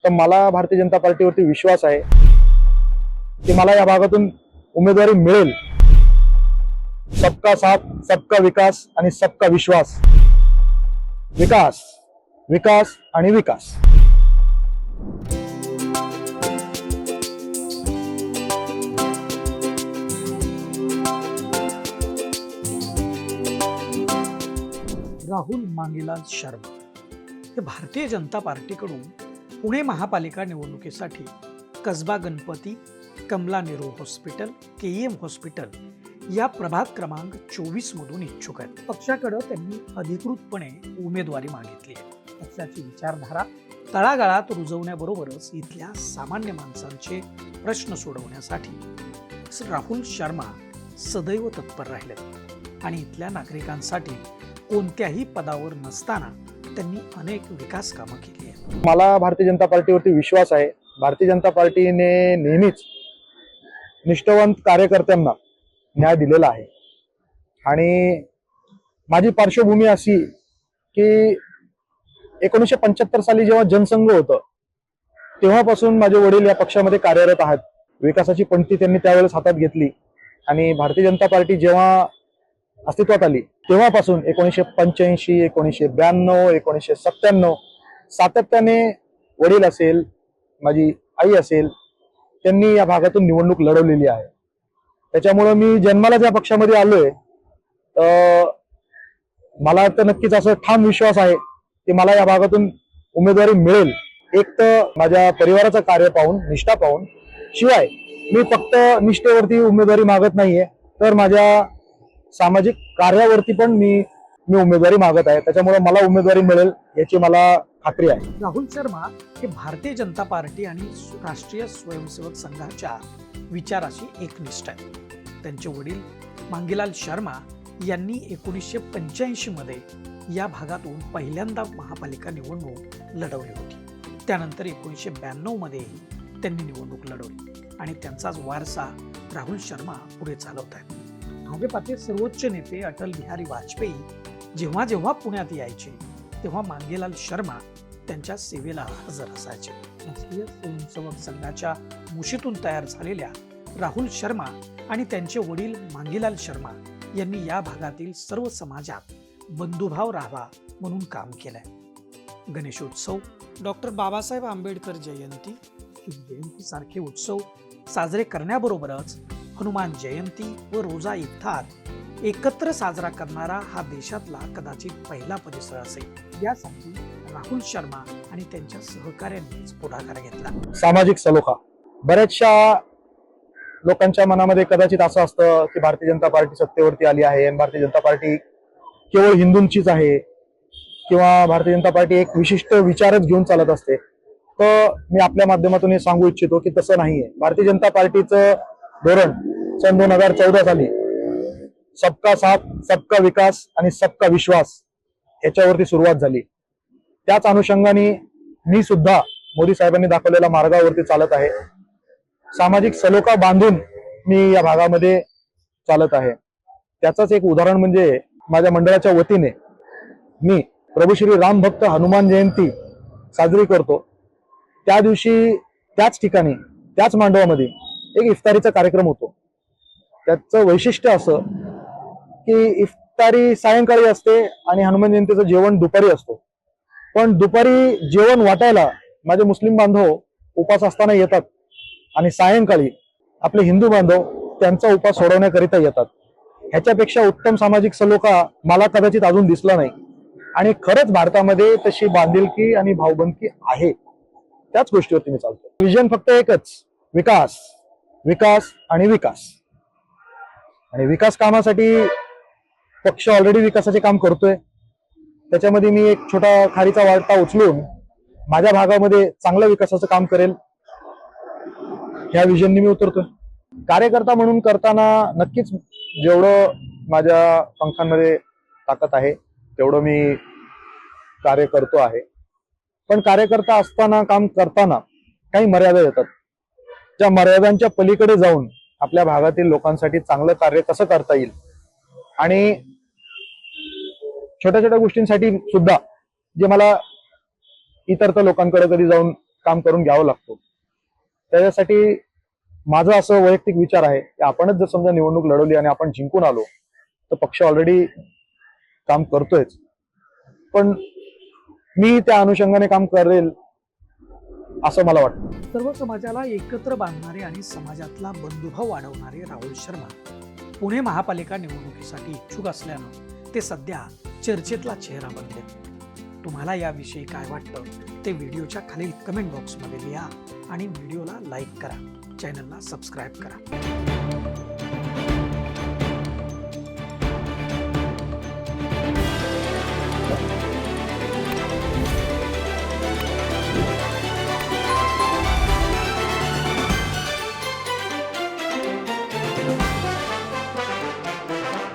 तर मला भारतीय जनता पार्टीवरती विश्वास आहे की मला या भागातून उमेदवारी मिळेल। सबका साथ, सबका विकास आणि सबका विश्वास। विकास, विकास आणि विकास। राहुल मांगेलाल शर्मा हे भारतीय जनता पार्टीकडून पुणे महापालिका निवडणुकीसाठी Kasba Ganpati, Kamala Nehru hospital, KEM hospital या प्रभाग क्रमांक 24 मधून इच्छुक आहेत। पक्षाकडे त्यांनी अधिकृतपणे उमेदवारी मागितली आहे। पक्षाची विचारधारा तळागाळात रुजवण्याबरोबरच इथल्या सामान्य माणसांचे प्रश्न सोडवण्यासाठी राहुल शर्मा सदैव तत्पर राहिले आणि इथल्या नागरिकांसाठी कोणत्याही पदावर नसताना त्यांनी अनेक विकास कामं केली आहेत। मला भारतीय जनता पार्टीवरती विश्वास आहे। भारतीय जनता पार्टीने नेहमीच निष्ठावंत कार्यकर्त्यांना न्याय दिलेला आहे आणि माझी पार्श्वभूमी अशी की 1975 साली जेव्हा जनसंघ होतं तेव्हापासून माझे वडील या पक्षामध्ये कार्यरत आहेत। विकासाची पंक्ती त्यांनी त्यावेळेस हातात घेतली आणि भारतीय जनता पार्टी जेव्हा अस्तित्वात आली तेव्हापासून 1985, 1992, 1997 सातत्याने वडील असेल, माझी आई असेल, त्यांनी या भागातून निवडणूक लढवलेली आहे। त्याच्यामुळे मी जन्माला ज्या पक्षामध्ये आलोय मला तर नक्कीच असं ठाम विश्वास आहे की मला या भागातून उमेदवारी मिळेल। एक तर माझ्या परिवाराचं कार्य पाहून, निष्ठा पाहून, शिवाय मी फक्त निष्ठेवरती उमेदवारी मागत नाहीये तर माझ्या सामाजिक कार्यावरती पण मी उमेदवारी मागत आहे। त्याच्यामुळे मला उमेदवारी मिळेल याची मला खात्री आहे। राहुल शर्मा हे भारतीय जनता पार्टी आणि राष्ट्रीय स्वयंसेवक संघाच्या विचाराशी एकनिष्ठ आहेत। त्यांचे वडील मांगेलाल शर्मा यांनी 1985 मध्ये या भागातून पहिल्यांदा महापालिका निवडणूक लढवली होती। त्यानंतर 1992 मध्ये त्यांनी निवडणूक लढवली आणि त्यांचाच वारसा राहुल शर्मा पुढे चालवत आहेत। भाजपाचे सर्वोच्च नेते अटल बिहारी वाजपेयी जेव्हा जेव्हा पुण्यात यायचे तेव्हा मांगेलाल शर्मा त्यांच्या सेवेला हजर असायचे। राष्ट्रीय स्वयंसेवक संघाच्या मुशीतून तयार झालेल्या राहुल शर्मा आणि त्यांचे वडील मांगेलाल शर्मा यांनी या भागातील सर्व समाजात बंधुभाव राहावा म्हणून काम केलंय। गणेशोत्सव, डॉक्टर बाबासाहेब आंबेडकर जयंती, जयंती सारखे उत्सव साजरे करण्याबरोबरच हनुमान जयंती व रोजा इफ्तार एकत्र साजरा करणारा हा देशातला कदाचित पहिला परिसर असेल। यासाठी राहुल शर्मा आणि त्यांच्या सहकाऱ्यांनीच पुढाकार घेतला। सामाजिक सलोखा, बऱ्याचशा लोकांच्या मनामध्ये कदाचित असं असतं की भारतीय जनता पार्टी सत्तेवरती आली आहे आणि भारतीय जनता पार्टी केवळ हिंदूंचीच आहे किंवा भारतीय जनता पार्टी एक विशिष्ट विचारच घेऊन चालत असते। तर मी आपल्या माध्यमातून हे सांगू इच्छितो की तसं नाहीये। भारतीय जनता पार्टीचं धोरण सन 2014 साली सबका साथ, सबका विकास आणि सबका विश्वास याच्यावरती सुरुवात झाली। त्याच अनुषंगाने मी सुद्धा मोदी साहेबांनी दाखवलेल्या मार्गावरती चालत आहे। सामाजिक सलोखा बांधून मी या भागामध्ये चालत आहे। त्याचंच एक उदाहरण म्हणजे माझ्या मंडळाच्या वतीने मी प्रभू श्री राम भक्त हनुमान जयंती साजरी करतो। त्या दिवशी त्याच ठिकाणी, त्याच मांडवामध्ये एक इफ्तारीचा कार्यक्रम होतो। त्याचं वैशिष्ट्य असं की इफ्तारी सायंकाळी असते आणि हनुमान जयंतीचं जेवण दुपारी असतो। पण दुपारी जेवण वाटायला माझे मुस्लिम बांधव उपास असताना येतात आणि सायंकाळी आपले हिंदू बांधव त्यांचा उपास सोडवण्याकरिता येतात। ह्याच्यापेक्षा उत्तम सामाजिक सलोखा मला कदाचित अजून दिसला नाही आणि खरंच भारतामध्ये तशी बांधिलकी आणि भावबंदकी आहे। त्याच गोष्टीवरती मी चालतो। विजन फक्त एकच, विकास, विकास आणि विकास। आणि विकास कामासाठी पक्ष ऑलरेडी विकासाचे काम करतोय। त्याच्यामध्ये मी एक छोटा खारीचा वाटा उचलून माझ्या भागामध्ये चांगल्या विकासाचं काम करेल ह्या विजनने मी उतरतोय। कार्यकर्ता म्हणून करताना नक्कीच जेवढं माझ्या पंखांमध्ये ताकद आहे तेवढं मी कार्य करतो आहे। पण कार्यकर्ता असताना, काम करताना काही मर्यादा येतात। त्या मर्यादांच्या पलीकडे जाऊन आपल्या भागातील लोकांसाठी चांगलं कार्य कसं करता येईल आणि छोट्या छोट्या गोष्टींसाठी सुद्धा जे मला इतर लोकांकडे कधी जाऊन काम करून घ्यावं लागतो. त्याच्यासाठी माझं असं वैयक्तिक विचार आहे की आपणच जर समजा निवडणूक लढवली आणि आपण जिंकून आलो तर पक्ष ऑलरेडी काम करतोयच, पण मी त्या अनुषंगाने काम करेल असं मला वाटतं. सर्व समाजाला एकत्र बांधणारे आणि समाजातला बंधुभाव वाढवणारे राहुल शर्मा पुणे महापालिका निवडणुकीसाठी इच्छुक असल्यानं ते सध्या चर्चेतला चेहरा बनले. तुम्हाला याविषयी काय वाटतं ते व्हिडिओच्या खालील कमेंट बॉक्समध्ये लिहा आणि व्हिडिओला लाईक करा, चॅनलला सबस्क्राईब करा.